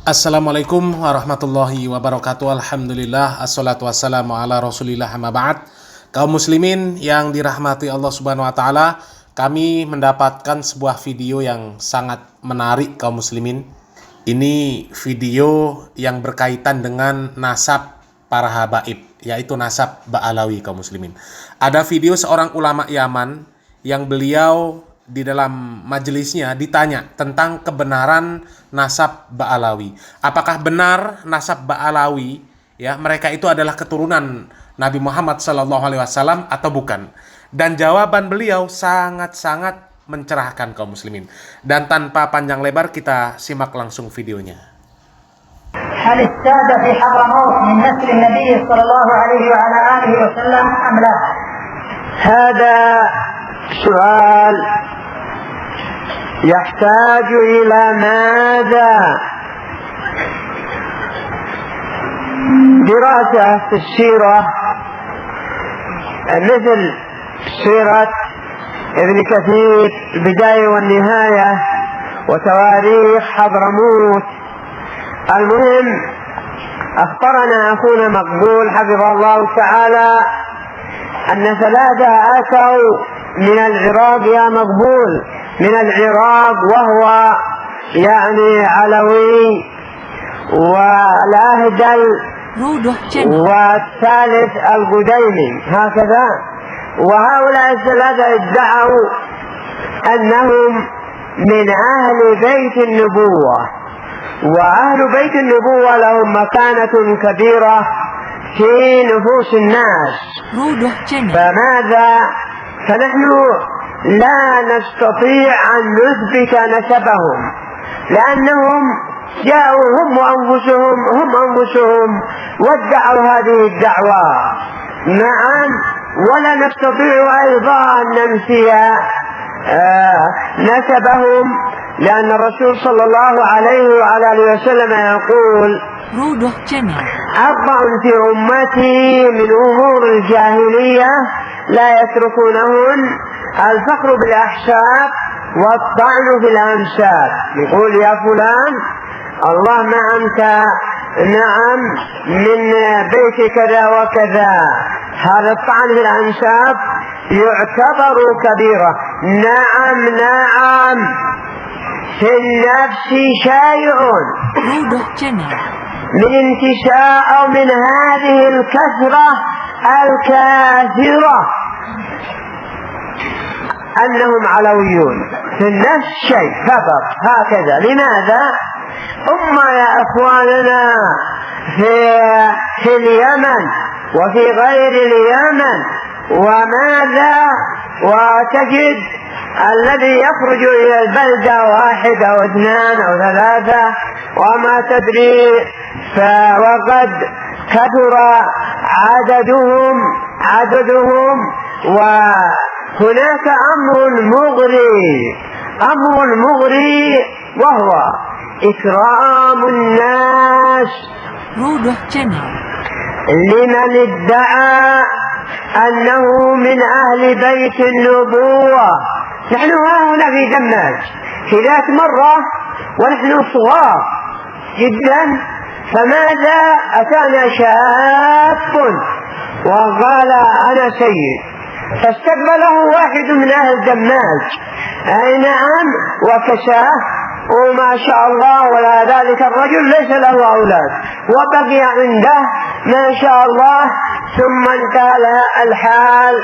Assalamualaikum warahmatullahi wabarakatuh. Alhamdulillah, assalatu wassalamu ala rasulillah, amma ba'd. Kaum muslimin yang dirahmati Allah subhanahu wa ta'ala, kami mendapatkan sebuah video yang sangat menarik kaum muslimin. Ini video yang berkaitan dengan nasab para habaib, yaitu nasab Ba'alawi kaum muslimin. Ada video seorang ulama Yaman yang beliau di dalam majelisnya ditanya tentang kebenaran nasab Ba'alawi. Apakah benar nasab Ba'alawi, ya, mereka itu adalah keturunan Nabi Muhammad SAW atau bukan? Dan jawaban beliau sangat-sangat mencerahkan kaum muslimin. Dan tanpa panjang lebar kita simak langsung videonya. هل السادة في حضرموت من نسل النبي صلى الله عليه وعلى آله وسلم أم لا؟ هذا سؤال يحتاج إلى ماذا؟ دراسة في السيرة مثل سيرة ابن كثير البداية والنهاية وتواريخ حضرموت. المهم أخبرنا أخونا مقبول حفظه الله تعالى أن ثلاثة أتوا من العراق يا مقبول، من العراق، وهو يعني علوي، والأهدل والثالث القديمي هكذا. وهؤلاء الثلاثة ادعوا أنهم من أهل بيت النبوة، وأهل بيت النبوة لهم مكانة كبيرة في نفوس الناس. فنحن لا نستطيع أن نثبت نسبهم، لأنهم جاءوا هم أنفسهم وادعوا هذه الدعوة. نعم، ولا نستطيع أيضا أن ننفي نسبهم، لأن الرسول صلى الله عليه وعلى آله وسلم يقول: أربع في أمتي من أمور الجاهلية لا يتركونهن: الفخر بالأحساب والطعن في الأنساب. يقول: يا فلان، اللهم أنت نعم من بيت كذا وكذا. هذا الطعن في الأنساب يعتبر كبيرة. نعم في النفس شيء من انتشاء أو من هذه الكثرة الكاثرة أنهم علويون، في النفس شيء فقط هكذا. لماذا؟ يا إخواننا في اليمن وفي غير اليمن، وماذا؟ وتجد الذي يخرج إلى البلدة واحد أو اثنان أو ثلاثة وما تدري، وقد كثر عددهم. وهناك أمر مغري وهو إكرام الناس لمن ادعى أنه من أهل بيت النبوة. نحن هنا في دماج في ذات مرة ونحن صغار جدا، فماذا؟ أتانا شاب وقال: أنا سيد. فاستقبله واحد من أهل دماج، أي نعم، وكساه، وما شاء الله، ولا ذلك الرجل ليس له أولاد، وبقي عنده ما شاء الله. ثم انتهى الحال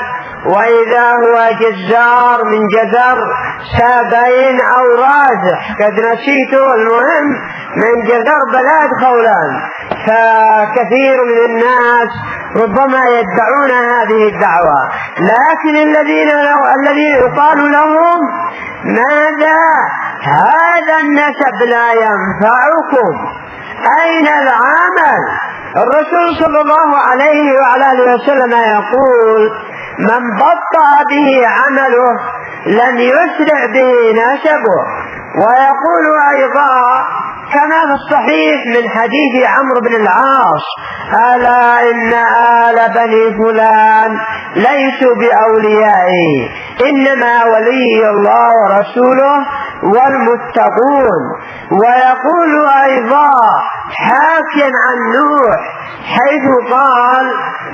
وإذا هو جزار من جزر سابين أو رازح، قد نسيته. المهم من جزر بلاد خولان. فكثير من الناس ربما يدعون هذه الدعوة، لكن الذين يقال لهم: ماذا؟ هذا النسب لا ينفعكم، أين العمل؟ الرسول صلى الله عليه وعلى آله وسلم يقول: من بطأ به عمله لن يسرع به نسبه. ويقول أيضا كما في الصحيح من حديث عمرو بن العاص: ألا إن آل بني فلان ليسوا بأوليائي، إنما ولي الله ورسوله والمتقون. ويقول أيضا حاكيا عن نوح حيث قال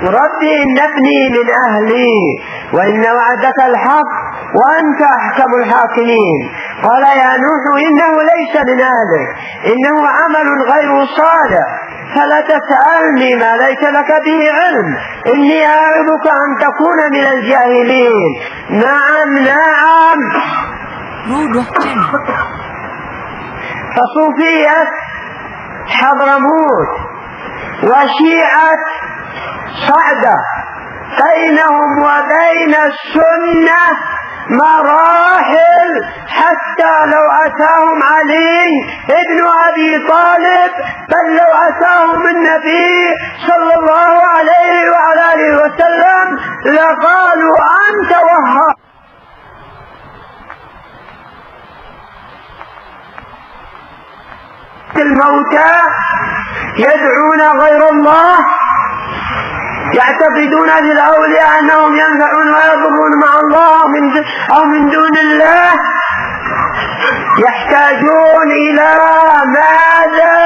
رب إن ابني من أهلي وإن وعدك الحق وأنت أحكم الحاكمين. قال يا نوح إنه ليس من أهلك إنه عمل غير صالح فلا تسألني ما ليس لك به علم إني أعظك أن تكون من الجاهلين. نعم نعم. فصوفية حضرموت وشيعة صعدة بينهم وبين السنة مراحل، حتى لو أتاهم علي ابن أبي طالب بل لو أتاهم النبي صلى الله عليه وعلى آله وسلم لقالوا أنت وهاب. الموتى يدعون غير الله يعتقدون للأولياء أنهم ينفعون ويضرون مع الله أو من دون الله، يحتاجون إلى ماذا؟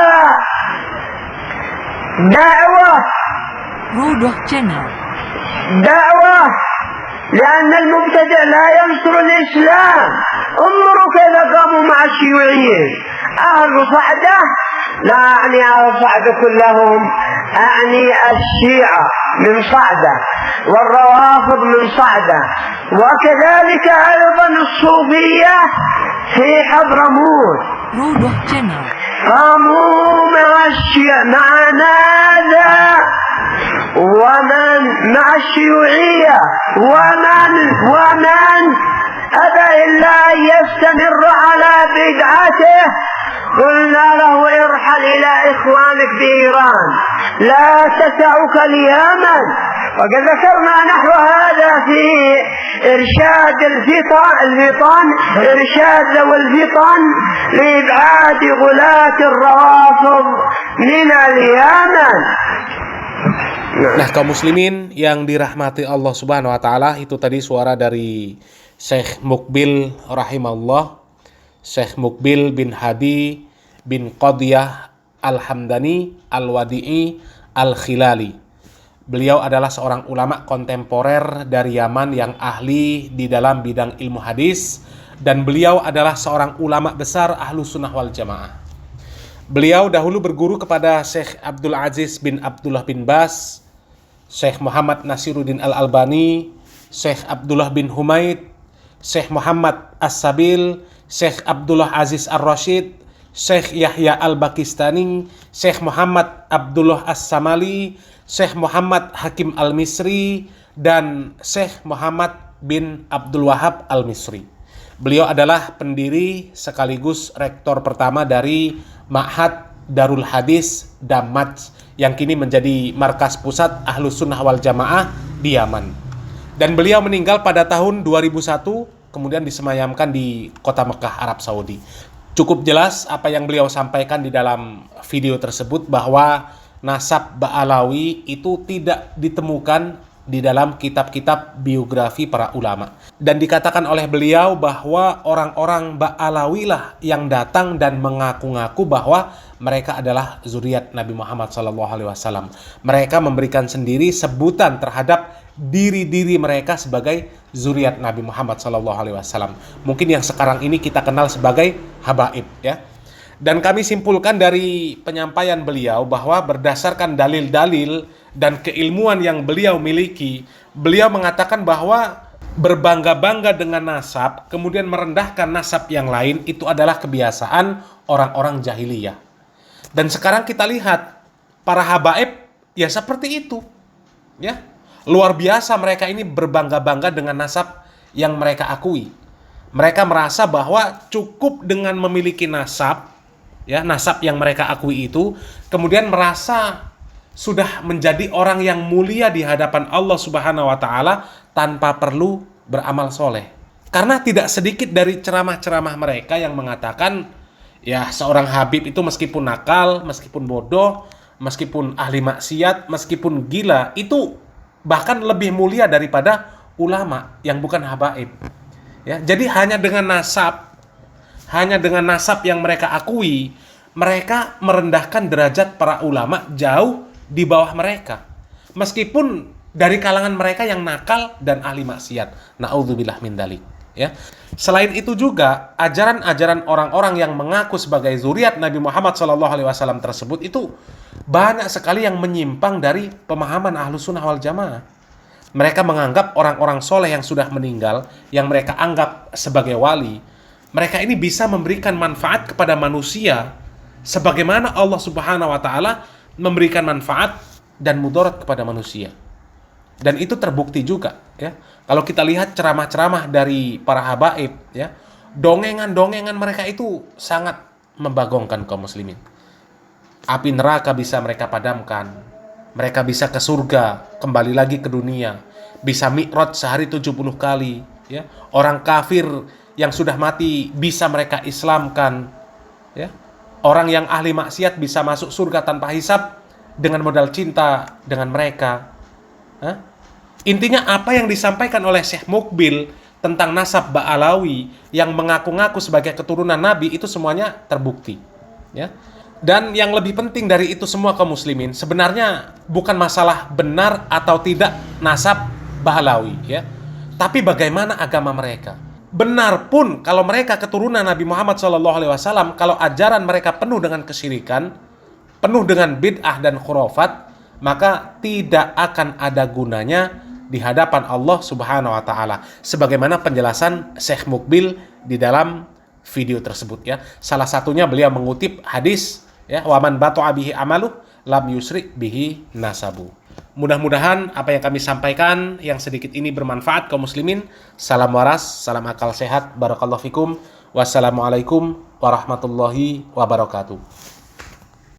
دعوة، لأن المبتدع لا ينصر الإسلام. انظروا كيف قاموا مع الشيوعيين. أهل صعدة لا أعني أهل صعدة كلهم، أعني الشيعة من صعدة والروافض من صعدة، وكذلك أيضا الصوفية في حضرموت قاموا مع ماذا؟ ومن مع الشيوعية ومن أبى إلا أن يستمر على بدعته قلنا له ارحل إلى إخوانك بإيران لا تسعك اليمن. وقد ذكرنا نحو هذا في إرشاد الفطن إرشاد ذوي الفطن لإبعاد غلاة الروافض من اليمن. Nah, kaum muslimin yang dirahmati Allah Subhanahu wa taala, itu tadi suara dari Syekh Mukbil rahimahullah, Syekh Mukbil bin Hadi bin Qadiyah Al-Hamdani Al-Wadi'i Al-Khilali. Beliau adalah seorang ulama kontemporer dari Yaman yang ahli di dalam bidang ilmu hadis, dan beliau adalah seorang ulama besar Ahlus Sunnah wal Jamaah. Beliau dahulu berguru kepada Syekh Abdul Aziz bin Abdullah bin Bas, Syekh Muhammad Nasiruddin Al-Albani, Syekh Abdullah bin Humaid, Syekh Muhammad As-Sabil, Syekh Abdullah Aziz Ar-Rashid, Syekh Yahya Al-Bakistani, Syekh Muhammad Abdullah As-Samali, Syekh Muhammad Hakim Al-Misri, dan Syekh Muhammad bin Abdul Wahab Al-Misri. Beliau adalah pendiri sekaligus rektor pertama dari Ma'had Darul Hadis Damaj yang kini menjadi markas pusat Ahlus Sunnah wal Jamaah di Yaman. Dan beliau meninggal pada tahun 2001, kemudian disemayamkan di kota Mekah, Arab Saudi. Cukup jelas apa yang beliau sampaikan di dalam video tersebut, bahwa nasab Ba'alawi itu tidak ditemukan di dalam kitab-kitab biografi para ulama. Dan dikatakan oleh beliau bahwa orang-orang Ba'alawi lah yang datang dan mengaku-ngaku bahwa mereka adalah zuriat Nabi Muhammad SAW. Mereka memberikan sendiri sebutan terhadap diri-diri mereka sebagai zuriat Nabi Muhammad SAW. Mungkin yang sekarang ini kita kenal sebagai habaib, ya. Dan kami simpulkan dari penyampaian beliau bahwa berdasarkan dalil-dalil dan keilmuan yang beliau miliki, beliau mengatakan bahwa berbangga-bangga dengan nasab, kemudian merendahkan nasab yang lain, itu adalah kebiasaan orang-orang jahiliyah. Dan sekarang kita lihat, para habaib ya seperti itu, ya. Luar biasa mereka ini berbangga-bangga dengan nasab yang mereka akui. Mereka merasa bahwa cukup dengan memiliki nasab, ya, nasab yang mereka akui itu, kemudian merasa sudah menjadi orang yang mulia di hadapan Allah Subhanahu wa taala tanpa perlu beramal soleh. Karena tidak sedikit dari ceramah-ceramah mereka yang mengatakan, ya, seorang habib itu meskipun nakal, meskipun bodoh, meskipun ahli maksiat, meskipun gila, itu bahkan lebih mulia daripada ulama yang bukan habaib. Ya, jadi hanya dengan nasab, hanya dengan nasab yang mereka akui, mereka merendahkan derajat para ulama jauh di bawah mereka. Meskipun dari kalangan mereka yang nakal dan ahli maksiat. Na'udzubillah min dzalik. Ya. Selain itu juga, ajaran-ajaran orang-orang yang mengaku sebagai zuriat Nabi Muhammad SAW tersebut itu banyak sekali yang menyimpang dari pemahaman Ahlus Sunnah wal Jamaah. Mereka menganggap orang-orang soleh yang sudah meninggal, yang mereka anggap sebagai wali, mereka ini bisa memberikan manfaat kepada manusia sebagaimana Allah Subhanahu wa taala memberikan manfaat dan mudarat kepada manusia. Dan itu terbukti juga, ya. Kalau kita lihat ceramah-ceramah dari para habaib, ya, dongengan-dongengan mereka itu sangat membagongkan kaum muslimin. Api neraka bisa mereka padamkan, mereka bisa ke surga, kembali lagi ke dunia, bisa mi'raj sehari 70 kali, ya. Orang kafir yang sudah mati bisa mereka islamkan, ya. Orang yang ahli maksiat bisa masuk surga tanpa hisab dengan modal cinta dengan mereka. Hah? Intinya apa yang disampaikan oleh Syekh Mukbil tentang nasab Ba'alawi yang mengaku-ngaku sebagai keturunan Nabi itu semuanya terbukti, ya. Dan yang lebih penting dari itu semua kaum muslimin, sebenarnya bukan masalah benar atau tidak nasab Ba'alawi, ya, tapi bagaimana agama mereka. Benar pun kalau mereka keturunan Nabi Muhammad SAW, kalau ajaran mereka penuh dengan kesyirikan, penuh dengan bid'ah dan khurafat, maka tidak akan ada gunanya di hadapan Allah Subhanahu wa taala, sebagaimana penjelasan Syekh Mukbil di dalam video tersebut, ya. Salah satunya beliau mengutip hadis, ya, waman bata'a bihi amalu lam yusrik bihi nasabu. Mudah-mudahan apa yang kami sampaikan yang sedikit ini bermanfaat kaum muslimin. Salam waras, salam akal sehat, barakallahu fikum. Wassalamualaikum warahmatullahi wabarakatuh.